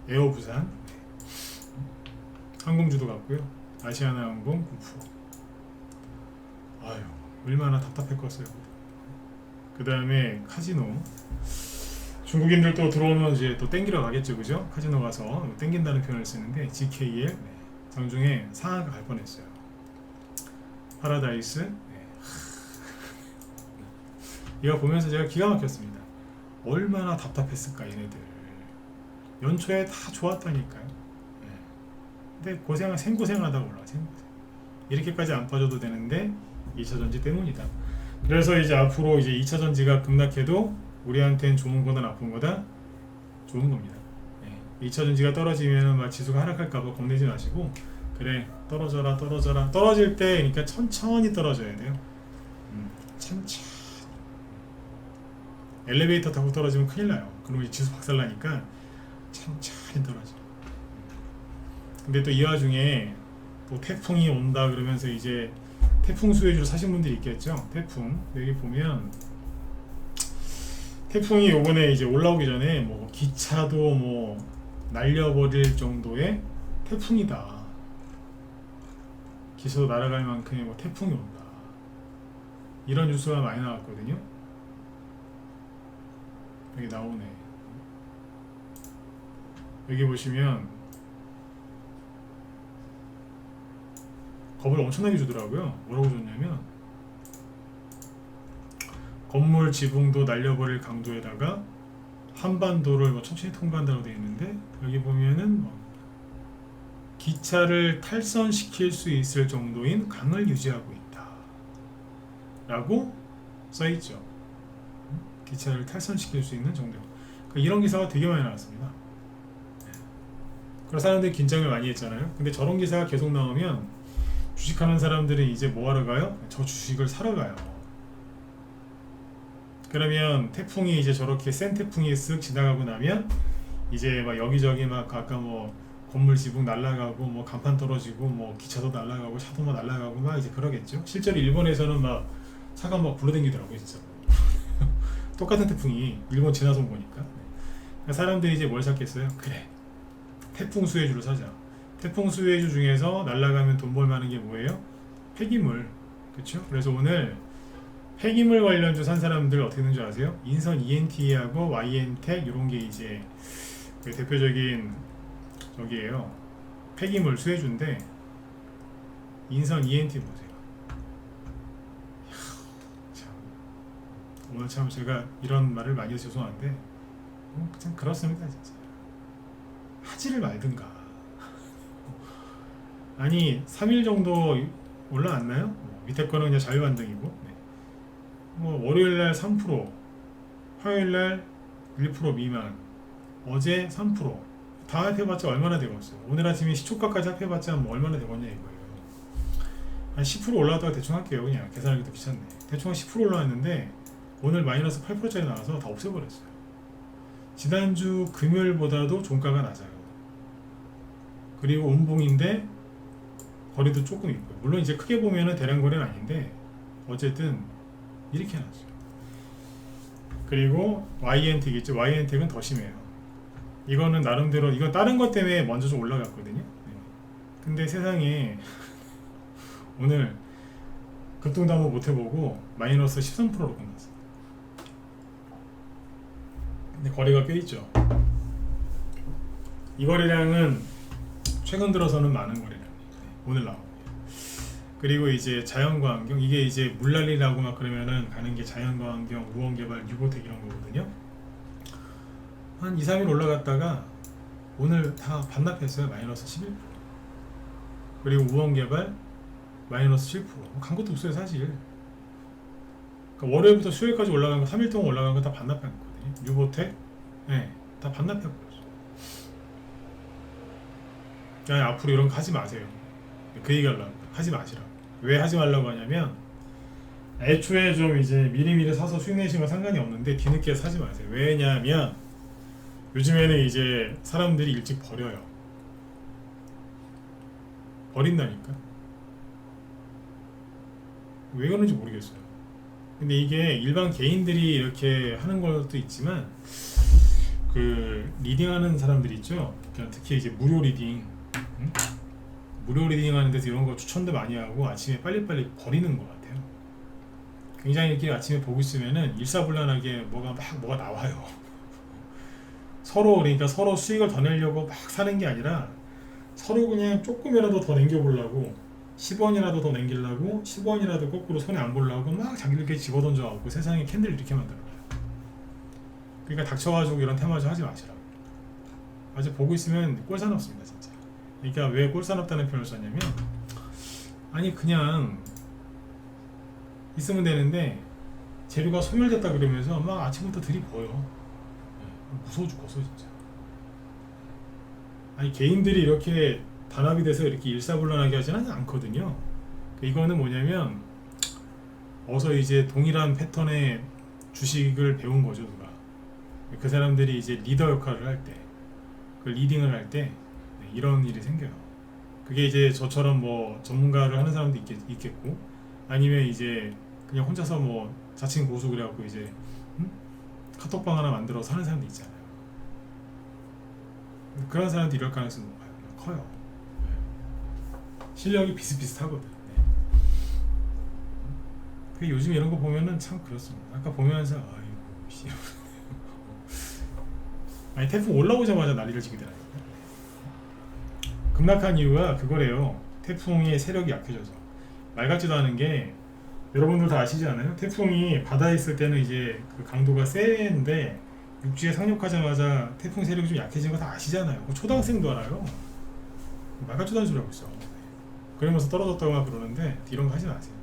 에어 부산 항공주도 갔고요. 아시아나항공 9%. 아유 얼마나 답답했겠어요. 그 다음에 카지노 중국인들 또 들어오면 이제 또 땡기러 가겠죠, 그죠? 카지노 가서 땡긴다는 표현을 쓰는데 GKL 장중에 상한가 갈 뻔했어요. 파라다이스 이거 보면서 제가 기가 막혔습니다. 얼마나 답답했을까 얘네들. 연초에 다 좋았다니까요. 근데 생고생하다 올라. 생고생. 이렇게까지 안 빠져도 되는데 2차전지 때문이다. 그래서 이제 앞으로 이제 2차전지가 급락해도 우리한테는 좋은 거다 나쁜 거다? 좋은 겁니다. 2차전지가 떨어지면 막 지수가 하락할까봐 겁내지 마시고 그래 떨어져라 떨어질 때 그러니까 천천히 떨어져야 돼요. 천천히. 엘리베이터 타고 떨어지면 큰일 나요. 그럼 이제 지수 박살나니까 천천히 떨어져. 근데 또 이 와중에 또 태풍이 온다 그러면서 이제 태풍 수혜주로 사신 분들이 있겠죠. 태풍 여기 보면 태풍이 요번에 이제 올라오기 전에 뭐 기차도 뭐 날려버릴 정도의 태풍이다. 기차도 날아갈 만큼의 뭐 태풍이 온다. 이런 뉴스가 많이 나왔거든요. 여기 나오네. 여기 보시면 겁을 엄청나게 주더라고요. 뭐라고 줬냐면 건물 지붕도 날려버릴 강도에다가 한반도를 뭐 천천히 통과한다고 되어 있는데 여기 보면은 뭐 기차를 탈선시킬 수 있을 정도인 강을 유지하고 있다 라고 써있죠. 기차를 탈선시킬 수 있는 정도. 그러니까 이런 기사가 되게 많이 나왔습니다. 그래서 사람들이 긴장을 많이 했잖아요. 근데 저런 기사가 계속 나오면 주식하는 사람들은 이제 뭐 하러 가요? 저 주식을 사러 가요. 그러면 태풍이 이제 저렇게 센 태풍이 쓱 지나가고 나면 이제 막 여기저기 막 아까 뭐 건물 지붕 날아가고 뭐 간판 떨어지고 뭐 기차도 날아가고 차도 막 날아가고 막 이제 그러겠죠. 실제로 일본에서는 막 차가 막 굴러다니더라고요, 진짜. 똑같은 태풍이 일본 지나서 보니까. 사람들이 이제 뭘 샀겠어요? 그래, 태풍 수혜주를 사자. 태풍 수혜주 중에서 날아가면 돈 벌만한 게 뭐예요? 폐기물. 그렇죠? 그래서 오늘 폐기물 관련주 산 사람들 어떻게 되는 줄 아세요? 인선 ENT하고 YN텍 이런 게 이제 그 대표적인 저기예요. 폐기물 수혜주인데 인선 ENT 보세요. 참, 오늘 참 제가 이런 말을 많이 해서 죄송한데 참 그렇습니다, 진짜. 하지를 말든가. 아니 3일 정도 올라왔나요? 밑에 거는 그냥 자유반등이고, 네. 뭐 월요일날 3%, 화요일날 1% 미만, 어제 3%. 다 합해봤자 얼마나 되겠어요? 오늘 아침에 시초가까지 합해봤자 뭐 얼마나 되겠냐 이거예요. 한 10% 올라왔다가 대충 할게요. 그냥 계산하기도 귀찮네. 대충 한 10% 올라왔는데 오늘 마이너스 8%짜리 나와서 다 없애버렸어요. 지난주 금요일보다도 종가가 낮아요. 그리고 음봉인데 거리도 조금 있고요. 물론 이제 크게 보면은 대량 거래는 아닌데 어쨌든 이렇게 해놨어요. 그리고 YN텍 있죠. YN텍은 더 심해요. 이거는 나름대로 이건 다른 것 때문에 먼저 좀 올라갔거든요. 네. 근데 세상에 오늘 급등도 한번 못 해보고 마이너스 13%로 끝났어요. 근데 거래가 꽤 있죠. 이 거래량은 최근 들어서는 많은 거래량이에요. 오늘 나온 거예요. 그리고 이제 자연과 환경, 이게 이제 물난리라고 막 그러면은 가는 게 자연과 환경, 우원개발, 유보텍 이런 거거든요. 한 2, 3일 올라갔다가 오늘 다 반납했어요. 마이너스 11%. 그리고 우원개발 마이너스 7%. 간 것도 없어요, 사실. 그러니까 월요일부터 수요일까지 올라간 거, 3일 동안 올라간 거 다 반납한 거거든요. 유보텍, 네, 다 반납하고 있어요. 야, 앞으로 이런 거 하지 마세요. 그 얘기하려고. 하지 마시라고. 왜 하지 말라고 하냐면 애초에 좀 이제 미리미리 사서 수익 내시면 상관이 없는데 뒤늦게 사지 마세요. 왜냐면 요즘에는 이제 사람들이 일찍 버려요. 버린다니까. 왜 그런지 모르겠어요. 근데 이게 일반 개인들이 이렇게 하는 것도 있지만 그 리딩하는 사람들이 있죠. 그러니까 특히 이제 무료 리딩, 무료 리딩 하는 데서 이런 거 추천도 많이 하고 아침에 빨리빨리 버리는 것 같아요. 굉장히 이렇게 아침에 보고 있으면은 일사불란하게 뭐가 나와요. 그러니까 서로 수익을 더 내려고 막 사는 게 아니라 서로 그냥 조금이라도 더 남겨보려고 10원이라도 더 남기려고 10원이라도 거꾸로 손에 안 보려고 막 자기들끼리 집어던져갖고 세상에 캔들 이렇게 만들어요. 그러니까 닥쳐가지고 이런 테마주 하지 마시라고. 아직 보고 있으면 꼴사납습니다, 진짜. 그러니까 왜 꼴사납다는 표현을 썼냐면 아니 그냥 있으면 되는데 재료가 소멸됐다 그러면서 막 아침부터 들이부어요. 무서워 죽겠어 진짜. 아니 개인들이 이렇게 단합이 돼서 이렇게 일사불란하게 하지는 않거든요. 이거는 뭐냐면 어서 이제 동일한 패턴의 주식을 배운 거죠, 누가. 그 사람들이 이제 리더 역할을 할 때, 그 리딩을 할 때 이런 일이 생겨요. 그게 이제 저처럼 뭐 전문가를 하는 사람도 있겠고, 아니면 이제 그냥 혼자서 뭐 자칭 고수 그래갖고 이제 카톡방 하나 만들어서 하는 사람도 있잖아요. 그런 사람도 이럴 가능성이 높아요. 커요. 실력이 비슷비슷하거든. 네. 요즘 이런 거 보면은 참 그렇습니다. 아까 보면서 아이고 씨. 아니 태풍 올라오자마자 난리를 치더라고요. 급락한 이유가 그거래요. 태풍의 세력이 약해져서. 말 같지도 않은 게 여러분들 다 아시지 않아요? 태풍이 바다에 있을 때는 이제 그 강도가 센데 육지에 상륙하자마자 태풍 세력이 좀 약해진 거 다 아시잖아요. 그 초등학생도 알아요. 말같지도 않은 소리 하고 있어. 그러면서 떨어졌다고 막 그러는데 이런 거 하지 마세요.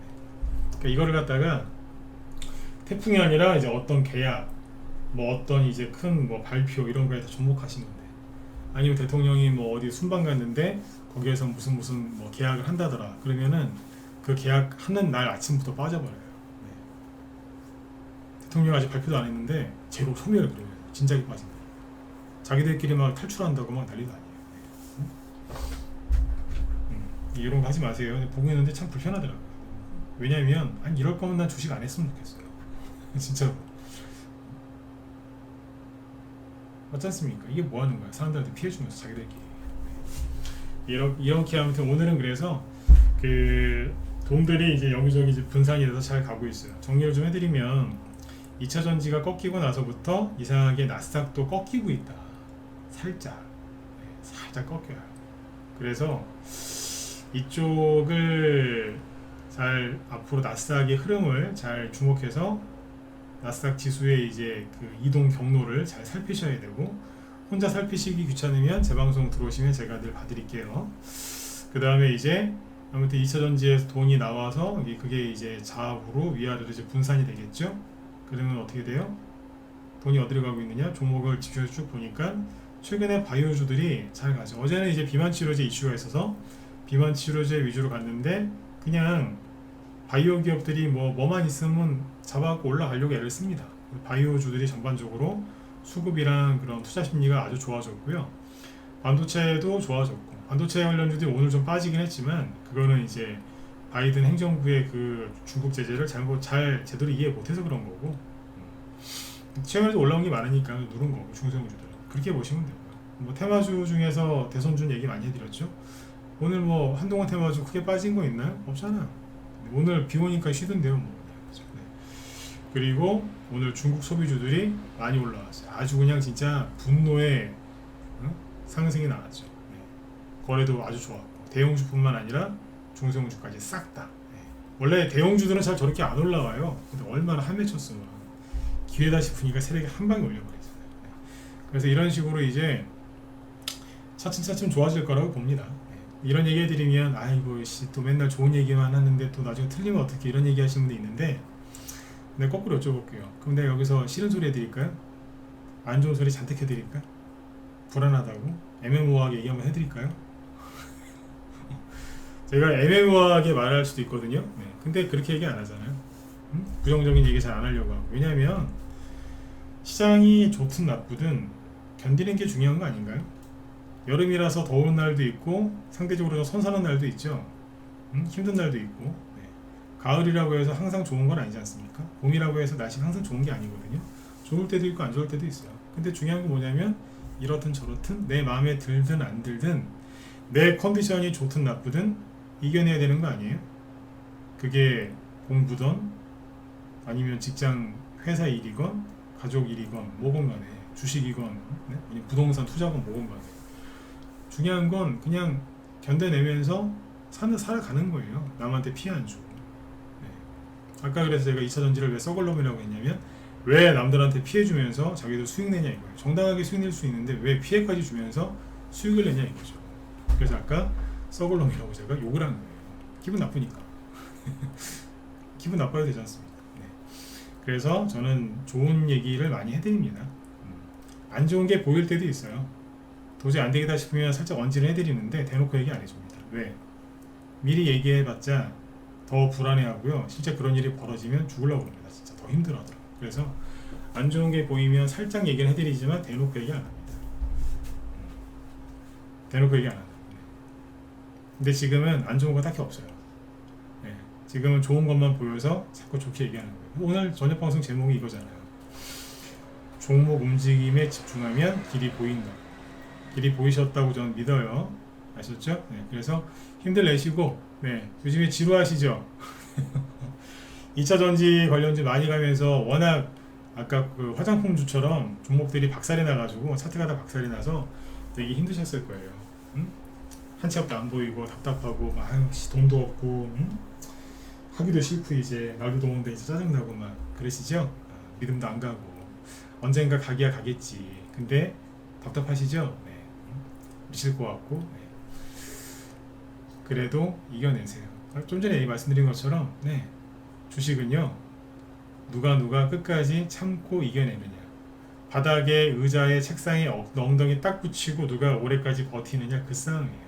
그러니까 이거를 갖다가 태풍이 아니라 이제 어떤 계약, 뭐 어떤 이제 큰 뭐 발표 이런 거에 다 접목하시는데, 아니면 대통령이 뭐 어디 순방 갔는데 거기에서 무슨 뭐 계약을 한다더라. 그러면은 그 계약하는 날 아침부터 빠져버려요. 네. 대통령 아직 발표도 안 했는데 제로 소멸을 그래요. 진작에 빠진 거예요. 자기들끼리 막 탈출한다고 막 난리도 아니에요. 네. 이런 거 하지 마세요. 보고 있는데 참 불편하더라고요. 왜냐면 아니 이럴 거면 난 주식 안 했으면 좋겠어요. 진짜로. 맞지 않습니까? 이게 뭐 하는 거야? 사람들한테 피해 주면서 자기들끼리. 이렇게 아무튼 오늘은 그래서 그 돈들이 이제 여기저기 이제 분산이 돼서 잘 가고 있어요. 정리를 좀 해드리면 2차 전지가 꺾이고 나서부터 이상하게 나스닥도 꺾이고 있다. 살짝 꺾여요. 그래서 이쪽을 잘 앞으로 나스닥의 흐름을 잘 주목해서 나스닥 지수의 이제 그 이동 경로를 잘 살피셔야 되고, 혼자 살피시기 귀찮으면 제 방송 들어오시면 제가 늘 봐드릴게요. 그 다음에 이제 아무튼 2차 전지에서 돈이 나와서 그게 이제 좌우로 위아래로 이제 분산이 되겠죠. 그러면 어떻게 돼요? 돈이 어디로 가고 있느냐? 종목을 집중해서 쭉 보니까 최근에 바이오주들이 잘 가죠. 어제는 이제 비만 치료제 이슈가 있어서 비만 치료제 위주로 갔는데, 그냥 바이오 기업들이 뭐만 있으면 잡아갖고 올라가려고 애를 씁니다. 바이오주들이 전반적으로 수급이랑 그런 투자 심리가 아주 좋아졌고요. 반도체도 좋아졌고, 반도체 관련주들이 오늘 좀 빠지긴 했지만 그거는 이제 바이든 행정부의 그 중국 제재를 잘 제대로 이해 못해서 그런 거고, 최근에도 올라온 게 많으니까 누른 거고, 중소형주들은 그렇게 보시면 되고요. 뭐 테마주 중에서 대선주는 얘기 많이 해드렸죠. 오늘 뭐 한동안 테마주 크게 빠진 거 있나요? 없잖아. 오늘 비 오니까 쉬던데요, 뭐. 네. 그리고 오늘 중국 소비주들이 많이 올라왔어요. 아주 그냥 진짜 분노의 상승이 나왔죠. 네. 거래도 아주 좋았고, 대형주뿐만 아니라 중소형주까지 싹 다. 네. 원래 대형주들은 잘 저렇게 안 올라와요. 근데 얼마나 한맺혔으면 기회다 싶으니까 세력이 한 방에 올려버리잖아요. 네. 그래서 이런 식으로 이제 차츰차츰 좋아질 거라고 봅니다. 이런 얘기 해드리면 아이고 또 맨날 좋은 얘기만 하는데 또 나중에 틀리면 어떻게, 이런 얘기 하시는 분도 있는데, 내가 거꾸로 여쭤볼게요. 그럼 내가 여기서 싫은 소리 해드릴까요? 안 좋은 소리 잔뜩 해드릴까? 불안하다고? 애매모호하게 얘기 한번 해드릴까요? 제가 애매모호하게 말할 수도 있거든요. 네. 근데 그렇게 얘기 안 하잖아요. 부정적인 얘기 잘 안 하려고 하고. 왜냐하면 시장이 좋든 나쁘든 견디는 게 중요한 거 아닌가요? 여름이라서 더운 날도 있고 상대적으로 선선한 날도 있죠. 힘든 날도 있고. 네. 가을이라고 해서 항상 좋은 건 아니지 않습니까? 봄이라고 해서 날씨가 항상 좋은 게 아니거든요. 좋을 때도 있고 안 좋을 때도 있어요. 근데 중요한 건 뭐냐면 이렇든 저렇든 내 마음에 들든 안 들든 내 컨디션이 좋든 나쁘든 이겨내야 되는 거 아니에요? 그게 공부든 아니면 직장 회사 일이건 가족 일이건 뭐건 간에, 주식이건 네? 부동산 투자건 뭐건 간에, 중요한 건 그냥 견뎌내면서 살아가는 거예요. 남한테 피해 안 주고. 네. 아까 그래서 제가 2차 전지를 왜 썩을 놈이라고 했냐면, 왜 남들한테 피해 주면서 자기도 수익 내냐 이거예요. 정당하게 수익 낼 수 있는데 왜 피해까지 주면서 수익을 내냐 이거죠. 그래서 아까 썩을 놈이라고 제가 욕을 한 거예요. 기분 나쁘니까. 기분 나빠야 되지 않습니까? 네. 그래서 저는 좋은 얘기를 많이 해드립니다. 안 좋은 게 보일 때도 있어요. 도저히 안 되겠다 싶으면 살짝 언질을 해드리는데 대놓고 얘기 안 해줍니다. 왜? 미리 얘기해봤자 더 불안해하고요. 실제 그런 일이 벌어지면 죽으려고 합니다. 진짜 더 힘들어하더라고요. 그래서 안 좋은 게 보이면 살짝 얘기를 해드리지만 대놓고 얘기 안 합니다. 대놓고 얘기 안 합니다. 근데 지금은 안 좋은 거 딱히 없어요. 네. 지금은 좋은 것만 보여서 자꾸 좋게 얘기하는 거예요. 오늘 저녁 방송 제목이 이거잖아요. 종목 움직임에 집중하면 길이 보인다. 길이 보이셨다고 저는 믿어요. 아셨죠? 네, 그래서 힘들 내시고, 네, 요즘에 지루하시죠? 2차 전지 관련주 많이 가면서 워낙 아까 그 화장품주처럼 종목들이 박살이 나가지고 차트가 다 박살이 나서 되게 힘드셨을 거예요. 한 채 앞도 안 보이고 답답하고 막 돈도 없고 하기도 싫고 이제 날도 더운데 이제 짜증나고 막 그러시죠? 믿음도 안 가고 언젠가 가기야 가겠지. 근데 답답하시죠? 네. 미칠 것 같고 네. 그래도 이겨내세요. 좀 전에 말씀드린 것처럼 네. 주식은요 누가 끝까지 참고 이겨내느냐, 바닥에 의자에 책상에 엉덩이 딱 붙이고 누가 올해까지 버티느냐, 그 싸움이에요.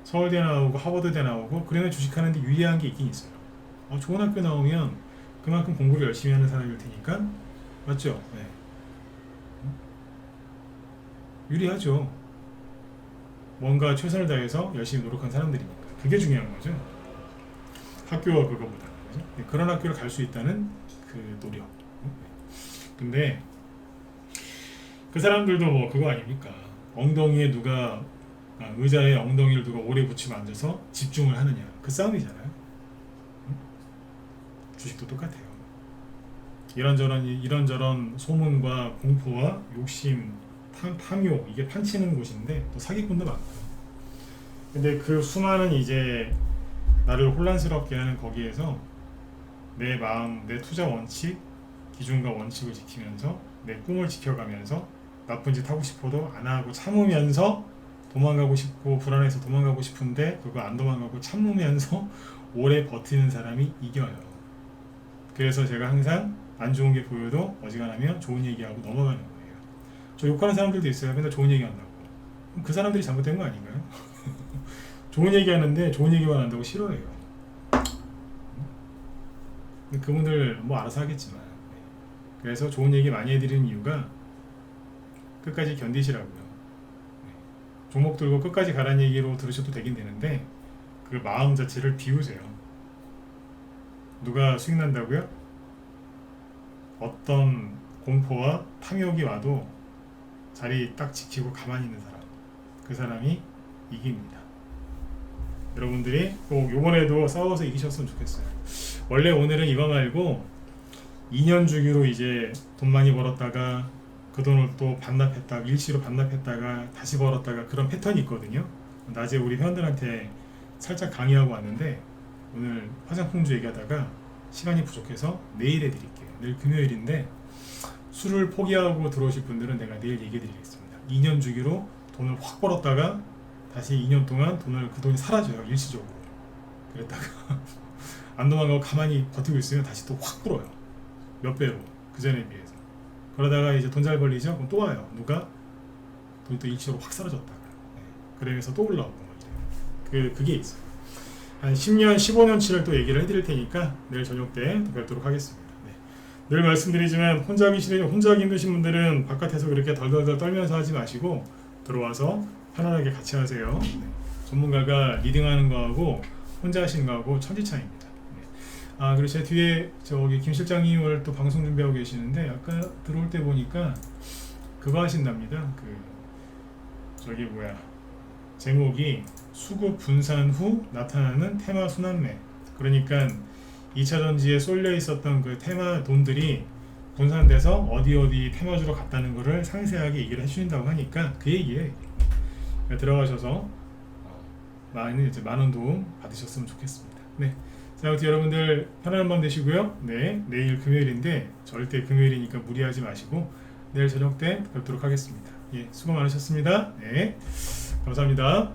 서울대 나오고 하버드대 나오고 그러면 주식하는데 유리한 게 있긴 있어요. 좋은 학교 나오면 그만큼 공부를 열심히 하는 사람일 테니까, 맞죠? 네. 유리하죠. 뭔가 최선을 다해서 열심히 노력한 사람들이니까. 그게 중요한 거죠. 학교와 그거보다. 그죠? 네, 그런 학교를 갈 수 있다는 그 노력. 근데 그 사람들도 뭐 그거 아닙니까? 엉덩이에 누가 의자에 엉덩이를 누가 오래 붙이면 앉아서 집중을 하느냐, 그 싸움이잖아요. 주식도 똑같아요. 이런저런 소문과 공포와 욕심, 탐욕, 이게 판치는 곳인데 또 사기꾼도 많고요. 근데 그 수많은 이제 나를 혼란스럽게 하는 거기에서 내 마음, 내 투자 원칙, 기준과 원칙을 지키면서 내 꿈을 지켜가면서 나쁜 짓 하고 싶어도 안 하고 참으면서 도망가고 싶고 불안해서 도망가고 싶은데 그거 안 도망가고 참으면서 오래 버티는 사람이 이겨요. 그래서 제가 항상 안 좋은 게 보여도 어지간하면 좋은 얘기하고 넘어가는 거예요. 저 욕하는 사람들도 있어요. 맨날 좋은 얘기 한다고. 그럼 그 사람들이 잘못된 거 아닌가요? 좋은 얘기 하는데 좋은 얘기만 한다고 싫어해요. 그분들 뭐 알아서 하겠지만. 그래서 좋은 얘기 많이 해드리는 이유가 끝까지 견디시라고요. 종목 들고 끝까지 가라는 얘기로 들으셔도 되긴 되는데 그 마음 자체를 비우세요. 누가 수익 난다고요? 어떤 공포와 탐욕이 와도 자리 딱 지키고 가만히 있는 사람, 그 사람이 이깁니다. 여러분들이 꼭 요번에도 싸워서 이기셨으면 좋겠어요. 원래 오늘은 이거 말고 2년 주기로 이제 돈 많이 벌었다가 그 돈을 또 반납했다가 일시로 반납했다가 다시 벌었다가 그런 패턴이 있거든요. 낮에 우리 회원들한테 살짝 강의하고 왔는데 오늘 화장품주 얘기하다가 시간이 부족해서 내일 해드릴게요. 내일 금요일인데 술을 포기하고 들어오실 분들은 내가 내일 얘기해드리겠습니다. 2년 주기로 돈을 확 벌었다가 다시 2년 동안 그 돈이 사라져요. 일시적으로. 그랬다가 안 도망가고 가만히 버티고 있으면 다시 또 확 불어요. 몇 배로, 그 전에 비해서. 그러다가 이제 돈 잘 벌리죠? 그럼 또 와요. 누가? 돈이 또 일시적으로 확 사라졌다가. 네. 그러면서 또 올라오고 이래요. 그게 있어요. 한 10년, 15년치를 또 얘기를 해드릴 테니까 내일 저녁 때 또 뵙도록 하겠습니다. 네. 늘 말씀드리지만 혼자 하기 힘드신 분들은 바깥에서 그렇게 덜덜덜 떨면서 하지 마시고 들어와서 편안하게 같이 하세요. 네. 전문가가 리딩하는 거하고 혼자 하시는 거하고 천지차이입니다. 네. 그리고 제 뒤에 저기 김 실장님 오늘 또 방송 준비하고 계시는데 아까 들어올 때 보니까 그거 하신답니다. 제목이 수급 분산 후 나타나는 테마 순환매. 그러니까 2차 전지에 쏠려 있었던 그 테마 돈들이 분산돼서 어디 테마주로 갔다는 거를 상세하게 얘기를 해주신다고 하니까 그 얘기에 들어가셔서 많은 도움 받으셨으면 좋겠습니다. 네. 자, 아무튼 여러분들 편안한 밤 되시고요. 네, 내일 금요일인데 절대 금요일이니까 무리하지 마시고 내일 저녁 때 뵙도록 하겠습니다. 예, 수고 많으셨습니다. 네, 감사합니다.